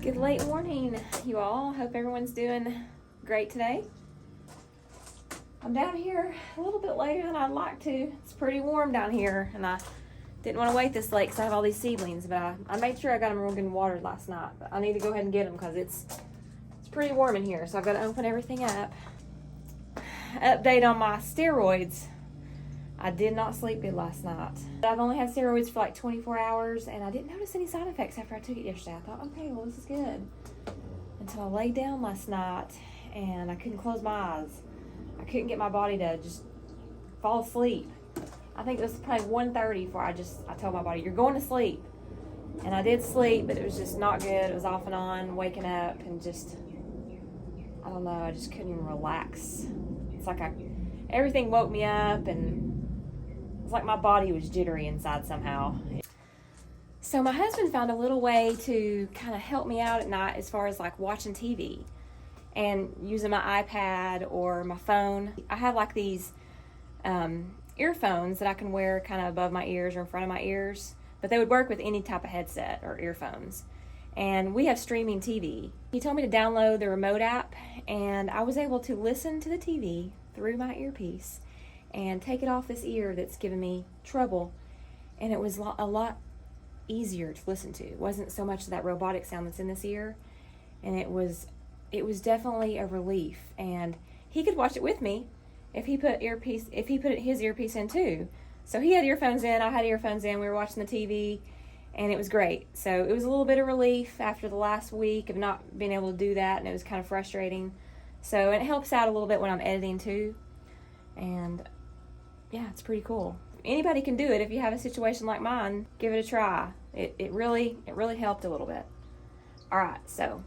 Good late morning, you all. Hope everyone's doing great today. I'm down here a little bit later than I'd like to. It's pretty warm down here, and I didn't want to wait this late because I have all these seedlings, but I made sure I got them real good and watered last night. But I need to go ahead and get them because it's pretty warm in here, so I've got to open everything up. Update on my steroids. I did not sleep good last night. I've only had steroids for like 24 hours, and I didn't notice any side effects after I took it yesterday. I thought, okay, well, this is good. Until I laid down last night, and I couldn't close my eyes. I couldn't get my body to just fall asleep. I think it was probably 1:30 before I told my body, you're going to sleep. And I did sleep, but it was just not good. It was off and on, waking up, and just, I don't know, I just couldn't even relax. It's like everything woke me up, and it's like my body was jittery inside somehow. So my husband found a little way to kind of help me out at night as far as like watching TV and using my iPad or my phone. I have like these earphones that I can wear kind of above my ears or in front of my ears, but they would work with any type of headset or earphones. And we have streaming TV. He told me to download the remote app, and I was able to listen to the TV through my earpiece and take it off this ear that's giving me trouble, and it was a lot easier to listen to. It wasn't so much that robotic sound that's in this ear, and it was definitely a relief. And he could watch it with me if he put his earpiece in too. So he had earphones in, I had earphones in, we were watching the TV, and it was great. So it was a little bit of relief after the last week of not being able to do that, and it was kind of frustrating. So it helps out a little bit when I'm editing too. And yeah, it's pretty cool. Anybody can do it. If you have a situation like mine, give it a try. It really helped a little bit. All right, so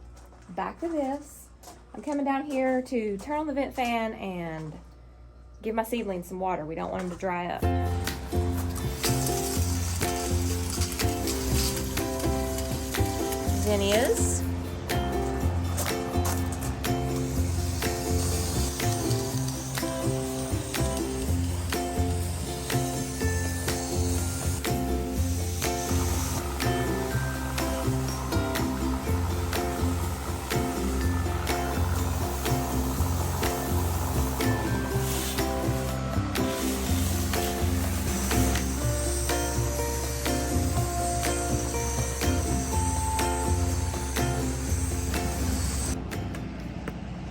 back to this. I'm coming down here to turn on the vent fan and give my seedlings some water. We don't want them to dry up. Zinnias.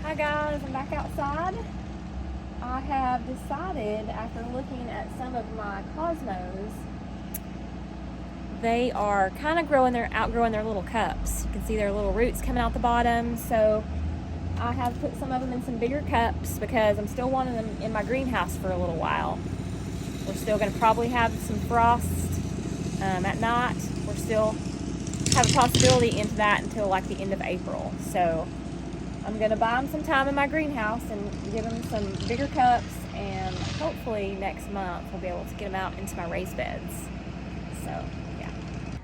Hi guys, I'm back outside. I have decided, after looking at some of my cosmos, they are kind of outgrowing their little cups. You can see their little roots coming out the bottom. So I have put some of them in some bigger cups because I'm still wanting them in my greenhouse for a little while. We're still going to probably have some frost at night. We're still have a possibility into that until like the end of April. So I'm going to buy them some time in my greenhouse and give them some bigger cups, and hopefully next month we'll be able to get them out into my raised beds. So yeah,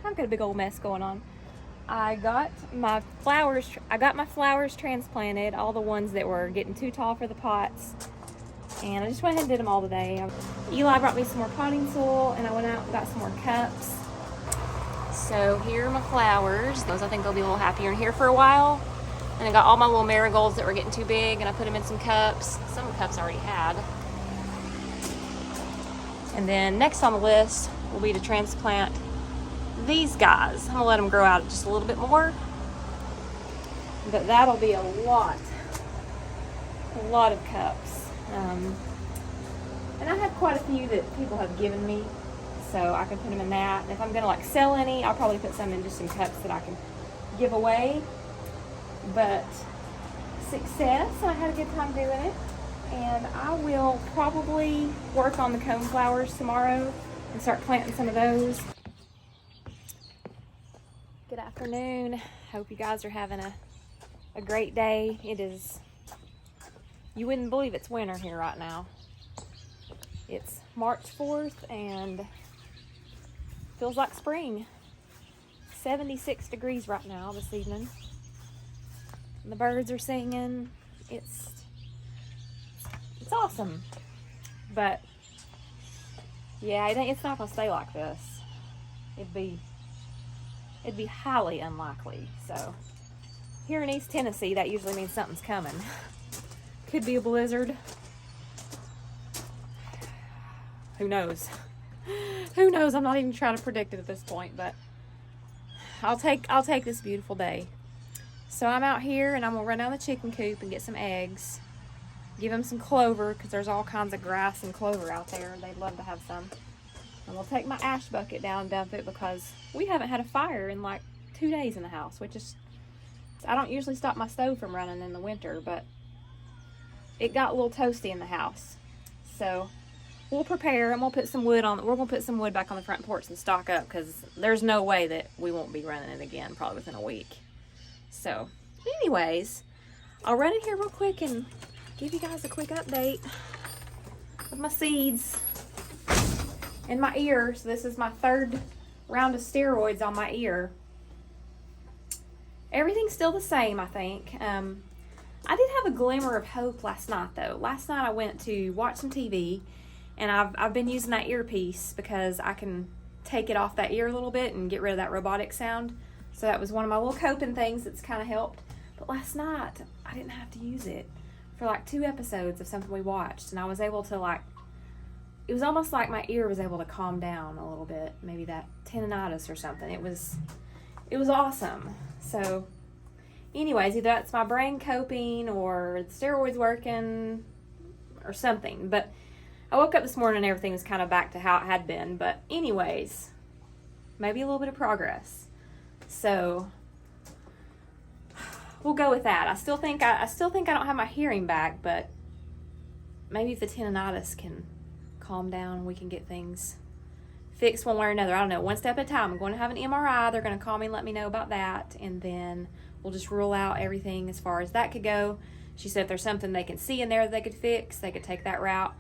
I've got a big old mess going on. I got my flowers transplanted, all the ones that were getting too tall for the pots, and I just went ahead and did them all today. Eli brought me some more potting soil, and I went out and got some more cups. So here are my flowers. Those, I think they'll be a little happier in here for a while. And I got all my little marigolds that were getting too big, and I put them in some cups. Some of the cups I already had. And then next on the list will be to transplant these guys. I'm gonna let them grow out just a little bit more. But that'll be a lot of cups. And I have quite a few that people have given me, so I can put them in that. And if I'm gonna like sell any, I'll probably put some in just some cups that I can give away. But success, I had a good time doing it, and I will probably work on the cone flowers tomorrow and start planting some of those. Good afternoon. Hope you guys are having a great day. It is, you wouldn't believe it's winter here right now. It's March 4th and feels like spring. 76 degrees right now this evening. The birds are singing. It's awesome. But yeah, it's not gonna stay like this. It'd be highly unlikely. So Here in East Tennessee, that usually means something's coming. Could be a blizzard. Who knows? Who knows? I'm not even trying to predict it at this point, but I'll take this beautiful day. So I'm out here and I'm gonna run down the chicken coop and get some eggs. Give them some clover because there's all kinds of grass and clover out there. They'd love to have some. And we'll take my ash bucket down and dump it because we haven't had a fire in like 2 days in the house, which is, I don't usually stop my stove from running in the winter, but it got a little toasty in the house. So we'll prepare and we'll put some wood on. We're gonna put some wood back on the front porch and stock up because there's no way that we won't be running it again probably within a week. So anyways, I'll run in here real quick and give you guys a quick update of my seeds in my ear. So this is my 3rd round of steroids on my ear. Everything's still the same, I think. I did have a glimmer of hope last night though. Last night I went to watch some TV and I've been using that earpiece because I can take it off that ear a little bit and get rid of that robotic sound. So that was one of my little coping things that's kind of helped. But last night I didn't have to use it for like 2 episodes of something we watched, and I was able to like, it was almost like my ear was able to calm down a little bit, maybe that tendonitis or something. It was awesome. So anyways, either that's my brain coping or the steroids working or something. But I woke up this morning and everything was kind of back to how it had been. But anyways, maybe a little bit of progress. So we'll go with that. I still think I don't have my hearing back, but maybe if the tendonitis can calm down, we can get things fixed one way or another. I don't know, one step at a time. I'm going to have an MRI. They're going to call me and let me know about that, and then we'll just rule out everything as far as that could go. She said if there's something they can see in there that they could fix, they could take that route,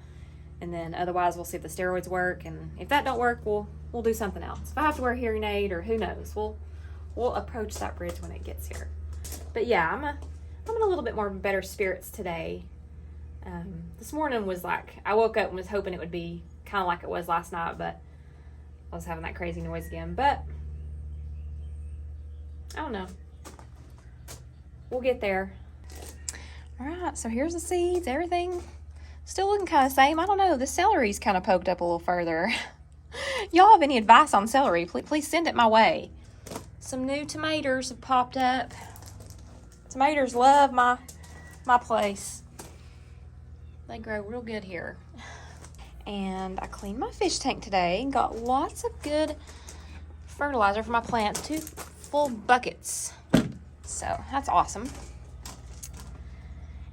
and then otherwise we'll see if the steroids work, and if that don't work, we'll do something else. If I have to wear a hearing aid or who knows, we'll approach that bridge when it gets here. But yeah, I'm in a little bit more better spirits today. This morning was like, I woke up and was hoping it would be kind of like it was last night, but I was having that crazy noise again. But I don't know. We'll get there. All right, so here's the seeds. Everything still looking kind of the same. I don't know. The celery's kind of poked up a little further. Y'all have any advice on celery? Please send it my way. Some new tomatoes have popped up. Tomatoes love my place. They grow real good here. And I cleaned my fish tank today and got lots of good fertilizer for my plants. 2 full buckets. So that's awesome.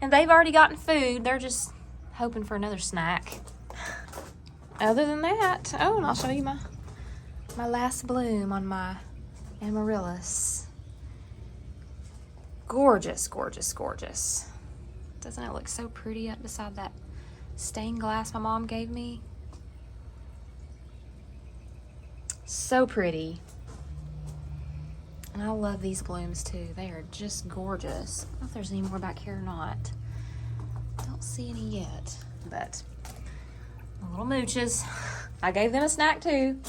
And they've already gotten food. They're just hoping for another snack. Other than that, oh, and I'll show you my last bloom on my amaryllis. Gorgeous, gorgeous, gorgeous. Doesn't it look so pretty up beside that stained glass my mom gave me? So pretty. And I love these blooms too. They are just gorgeous. I don't know if there's any more back here or not. Don't see any yet, but my little mooches. I gave them a snack too.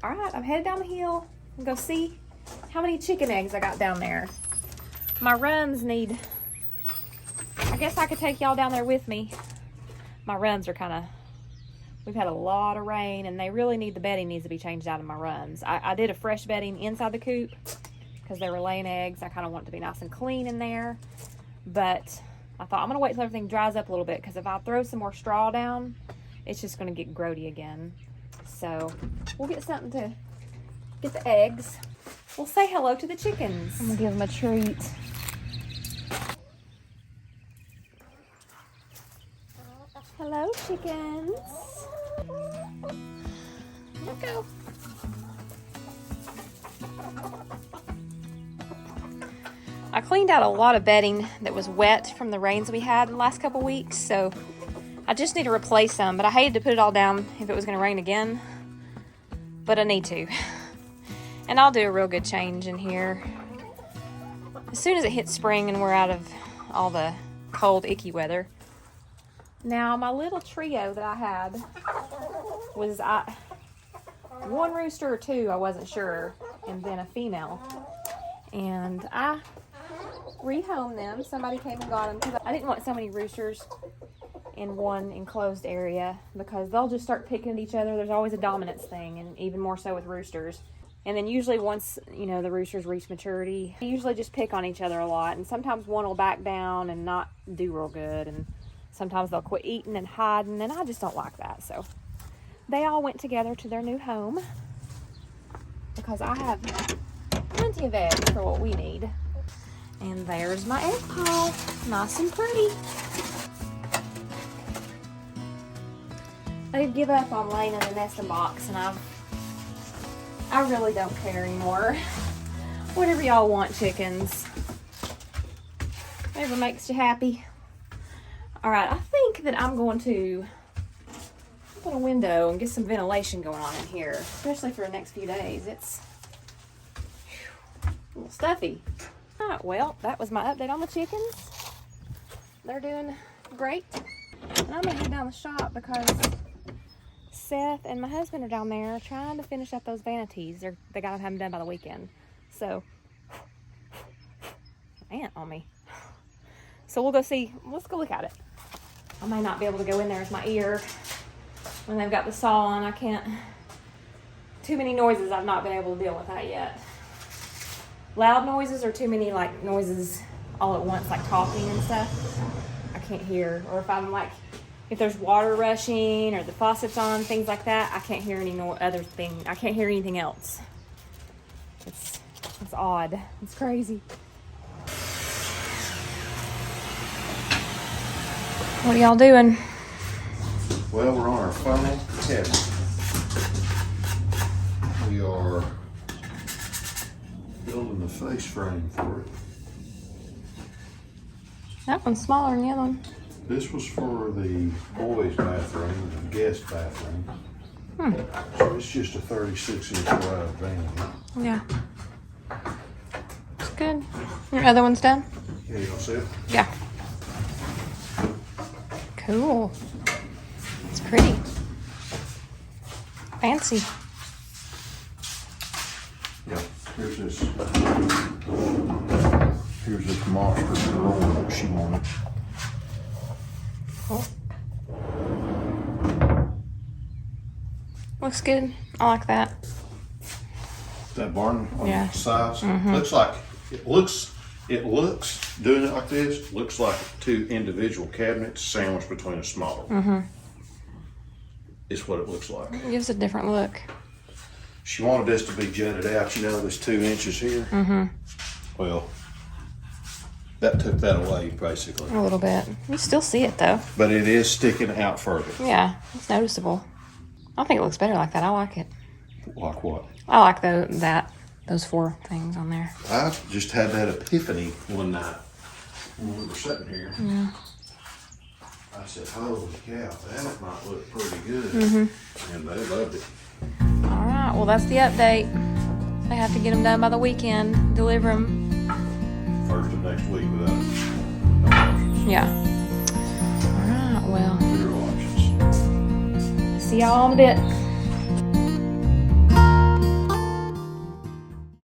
All right, I'm headed down the hill and go see how many chicken eggs I got down there. My runs need, I guess I could take y'all down there with me. My runs are kind of, we've had a lot of rain and they really need, the bedding needs to be changed out of my runs. I did a fresh bedding inside the coop because they were laying eggs. I kind of want it to be nice and clean in there. But I thought I'm going to wait till everything dries up a little bit because if I throw some more straw down, it's just going to get grody again. So we'll get something to get the eggs. We'll say hello to the chickens. I'm going to give them a treat. Hello, chickens. Let's go. I cleaned out a lot of bedding that was wet from the rains we had in the last couple weeks, so I just need to replace some, but I hated to put it all down if it was going to rain again, but I need to. And I'll do a real good change in here as soon as it hits spring and we're out of all the cold, icky weather. Now, my little trio that I had was one rooster or 2, I wasn't sure, and then a female. And I rehome them. Somebody came and got them because I didn't want so many roosters in one enclosed area because they'll just start picking at each other. There's always a dominance thing, and even more so with roosters. And then usually once, you know, the roosters reach maturity, they usually just pick on each other a lot. And sometimes one will back down and not do real good. And sometimes they'll quit eating and hiding, and I just don't like that. So they all went together to their new home because I have plenty of eggs for what we need. And there's my egg pile, nice and pretty. They've given up on laying in the nesting box, and I really don't care anymore. Whatever y'all want, chickens. Whatever makes you happy. All right, I think that I'm going to open a window and get some ventilation going on in here, especially for the next few days. It's a little stuffy. All right, well, that was my update on the chickens. They're doing great. And I'm gonna head down the shop because Seth and my husband are down there trying to finish up those vanities. They gotta have them done by the weekend. So, ant on me. So we'll go see, let's go look at it. I may not be able to go in there with my ear when they've got the saw on. I can't, too many noises. I've not been able to deal with that yet. Loud noises or too many like noises all at once, like talking and stuff, I can't hear. Or if I'm like, if there's water rushing or the faucet's on, things like that, I can't hear any other thing. I can't hear anything else. It's odd. It's crazy. What are y'all doing? Well, we're on our final cabinet. We are building the face frame for it. That one's smaller than the other one. This was for the boys' bathroom and guest bathroom. So it's just a 36-inch wide vanity. Yeah. It's good. Your other one's done? Yeah, you want to see it? Yeah. Cool. It's pretty. Fancy. Yeah. Here's this monster roll that she wanted. Cool. Looks good. I like that. That barn on Yeah. the sides Mm-hmm. it looks doing it like this looks like two individual cabinets sandwiched between a smaller one. Mm-hmm. It's what it looks like. It gives a different look. She wanted this to be jutted out, you know, this 2 inches here. Mm-hmm. Well, that took that away basically. A little bit. You still see it though. But it is sticking out further. Yeah, it's noticeable. I think it looks better like that. I like it. Like what? I like those 4 things on there. I just had that epiphany one night when we were sitting here. Yeah. I said, holy cow, that might look pretty good. Mm-hmm. And they loved it. All right. Well, that's the update. They have to get them done by the weekend. Deliver them. First of next week without no options. Yeah. All right. Well, Zero options. see y'all in a bit.